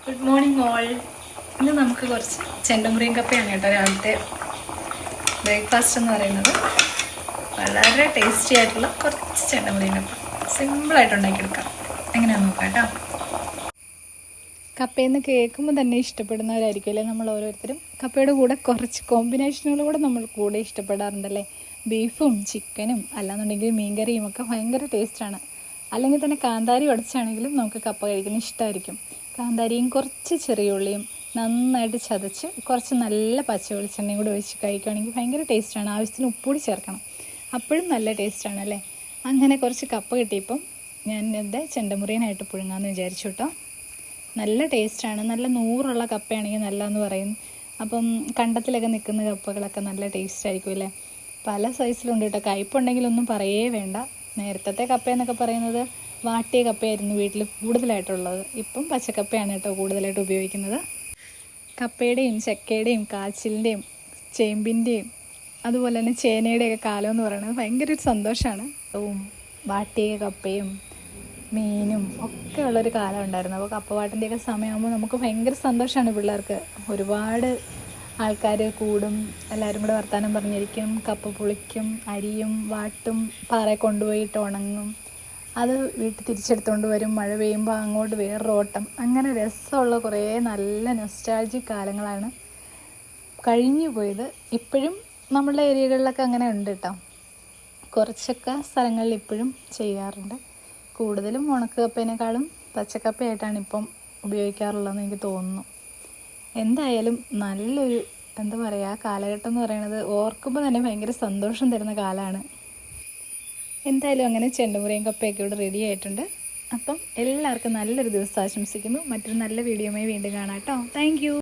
Good morning all. ഇന്ന് നമുക്ക് കുറച്ച് ചെണ്ടമുറിയും കപ്പയാണ് കേട്ടോ രാവിലത്തെ ബ്രേക്ക്ഫാസ്റ്റ് എന്ന് പറയുന്നത്. വളരെ ടേസ്റ്റി ആയിട്ടുള്ള കുറച്ച് ചെണ്ടമുറിയും കപ്പ സിമ്പിളായിട്ട് ഉണ്ടാക്കിയെടുക്കാം. എങ്ങനെയാണെന്ന് നോക്കാം കേട്ടോ. കപ്പയെന്ന് കേൾക്കുമ്പോൾ തന്നെ ഇഷ്ടപ്പെടുന്നവരായിരിക്കുമല്ലേ നമ്മൾ ഓരോരുത്തരും. കപ്പയുടെ കൂടെ കുറച്ച് കോമ്പിനേഷനുകളൂടെ നമ്മൾ കൂടെ ഇഷ്ടപ്പെടാറുണ്ടല്ലേ. ബീഫും ചിക്കനും അല്ലാന്നുണ്ടെങ്കിൽ മീൻകറിയും ഒക്കെ ഭയങ്കര ടേസ്റ്റാണ്. അല്ലെങ്കിൽ തന്നെ കാന്താരി ഉടച്ചാണെങ്കിലും നമുക്ക് കപ്പ കഴിക്കുന്ന ഇഷ്ടമായിരിക്കും. കാന്താരിയും കുറച്ച് ചെറിയ ഉള്ളിയും നന്നായിട്ട് ചതച്ച് കുറച്ച് നല്ല പച്ച വെളിച്ചെണ്ണയും കൂടി ഒഴിച്ച് കഴിക്കുകയാണെങ്കിൽ ഭയങ്കര ടേസ്റ്റാണ്. ആവശ്യത്തിന് ഉപ്പുകൂടി ചേർക്കണം, അപ്പോഴും നല്ല ടേസ്റ്റാണ് അല്ലേ. അങ്ങനെ കുറച്ച് കപ്പ കിട്ടിയപ്പം ഞാൻ എൻ്റെ ചെണ്ടമുറിയനായിട്ട് പുഴുങ്ങാമെന്ന് വിചാരിച്ചു കേട്ടോ. നല്ല ടേസ്റ്റാണ്. നല്ല നൂറുള്ള കപ്പയാണെങ്കിൽ നല്ലതെന്ന് പറയും. അപ്പം കണ്ടത്തിലൊക്കെ നിൽക്കുന്ന കപ്പകളൊക്കെ നല്ല ടേസ്റ്റ് ആയിരിക്കും അല്ലേ. പല സൈസിലുണ്ട് കേട്ടോ. കയ്പുണ്ടെങ്കിലൊന്നും പറയേ വേണ്ട. നേരത്തെ കപ്പയെന്നൊക്കെ പറയുന്നത് വാട്ടിയ കപ്പയായിരുന്നു വീട്ടിൽ കൂടുതലായിട്ടുള്ളത്. ഇപ്പം പച്ചക്കപ്പയാണ് കേട്ടോ കൂടുതലായിട്ട് ഉപയോഗിക്കുന്നത്. കപ്പയുടെയും ചക്കയുടെയും കാച്ചിലിൻ്റെയും ചേമ്പിൻ്റെയും അതുപോലെ തന്നെ ചേനയുടെയൊക്കെ കാലം എന്ന് പറയുന്നത് ഭയങ്കര ഒരു സന്തോഷമാണ്. വാട്ടിയ കപ്പയും മീനും ഒക്കെ ഉള്ളൊരു കാലം ഉണ്ടായിരുന്നു. അപ്പോൾ കപ്പ വാട്ടിൻ്റെയൊക്കെ സമയമാകുമ്പോൾ നമുക്ക് ഭയങ്കര സന്തോഷമാണ്. പിള്ളേർക്ക് ഒരുപാട് ആൾക്കാർ കൂടും, എല്ലാവരും കൂടെ വർത്താനം പറഞ്ഞിരിക്കും, കപ്പ പുളിക്കും, അരിയും വാട്ടും, പാറയെ കൊണ്ടുപോയിട്ട് ഉണങ്ങും, അത് വീട്ടിൽ തിരിച്ചെടുത്തുകൊണ്ട് വരും. മഴ പെയ്യുമ്പോൾ അങ്ങോട്ട് വേറൊരു ഓട്ടം. അങ്ങനെ രസമുള്ള കുറേ നല്ല നൊസ്റ്റാൾജിക് കാലങ്ങളാണ് കഴിഞ്ഞു പോയത്. ഇപ്പോഴും നമ്മളുടെ ഏരിയകളിലൊക്കെ അങ്ങനെ ഉണ്ട് കേട്ടോ. കുറച്ചൊക്കെ സ്ഥലങ്ങളിൽ ഇപ്പോഴും ചെയ്യാറുണ്ട്. കൂടുതലും ഉണക്കക്കപ്പേനേക്കാളും പച്ചക്കപ്പയായിട്ടാണ് ഇപ്പം ഉപയോഗിക്കാറുള്ളതെന്ന് എനിക്ക് തോന്നുന്നു. എന്തായാലും നല്ലൊരു എന്താ പറയുക കാലഘട്ടം എന്ന് പറയുന്നത് ഓർക്കുമ്പോൾ തന്നെ ഭയങ്കര സന്തോഷം തരുന്ന കാലമാണ്. എന്തായാലും അങ്ങനെ ചെണ്ടമുറിയും കപ്പയൊക്കെ ഇവിടെ റെഡി ആയിട്ടുണ്ട്. അപ്പം എല്ലാവർക്കും നല്ലൊരു ദിവസം ആശംസിക്കുന്നു. മറ്റൊരു നല്ല വീഡിയോയുമായി വീണ്ടും കാണാം കേട്ടോ. Thank you.